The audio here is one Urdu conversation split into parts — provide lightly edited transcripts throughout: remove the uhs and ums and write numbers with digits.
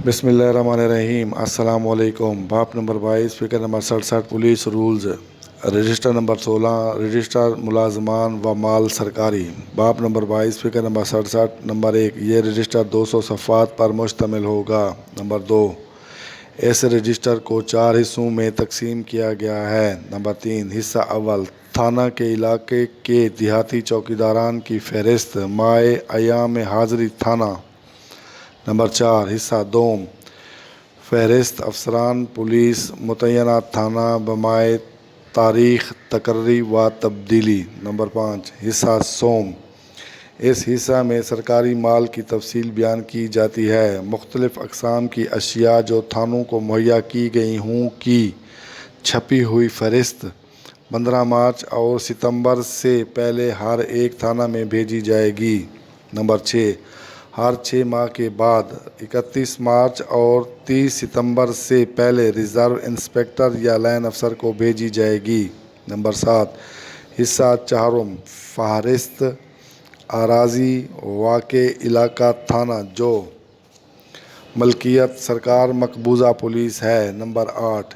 بسم اللہ الرحمن الرحیم۔ السلام علیکم۔ باب نمبر 22، فکر number 67، police rules, register number 16، register ملازمان و مال سرکاری۔ باب نمبر 22، فکر نمبر 67۔ نمبر 1، یہ رجسٹر 200 صفحات پر مشتمل ہوگا۔ نمبر 2، اس رجسٹر کو 4 حصوں میں تقسیم کیا گیا ہے۔ نمبر 3، حصہ اول، تھانہ کے علاقے کے دیہاتی چوکیداران کی فہرست، ماہ ایام حاضری تھانہ۔ نمبر 4، حصہ دوم، فہرست افسران پولیس متعینہ تھانہ بمائے تاریخ تقرری و تبدیلی۔ نمبر 5، حصہ سوم، اس حصہ میں سرکاری مال کی تفصیل بیان کی جاتی ہے۔ مختلف اقسام کی اشیاء جو تھانوں کو مہیا کی گئی ہوں کی چھپی ہوئی فہرست 15 مارچ اور ستمبر سے پہلے ہر ایک تھانہ میں بھیجی جائے گی۔ نمبر 6، ہر 6 ماہ کے بعد 31 مارچ اور 30 ستمبر سے پہلے ریزرو انسپکٹر یا لائن افسر کو بھیجی جائے گی۔ نمبر 7، حصہ چہارم، فہرست اراضی واقع علاقہ تھانہ جو ملکیت سرکار مقبوضہ پولیس ہے۔ نمبر 8،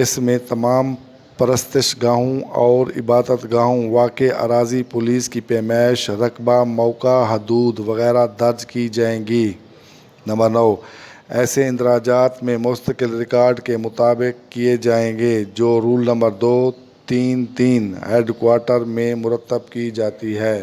اس میں تمام پرستش گاہوں اور عبادت گاہوں واقع اراضی پولیس کی پیمائش، رقبہ، موقع، حدود وغیرہ درج کی جائیں گی۔ نمبر 9، ایسے اندراجات میں مستقل ریکارڈ کے مطابق کیے جائیں گے جو رول نمبر 233 ہیڈ کوارٹر میں مرتب کی جاتی ہے۔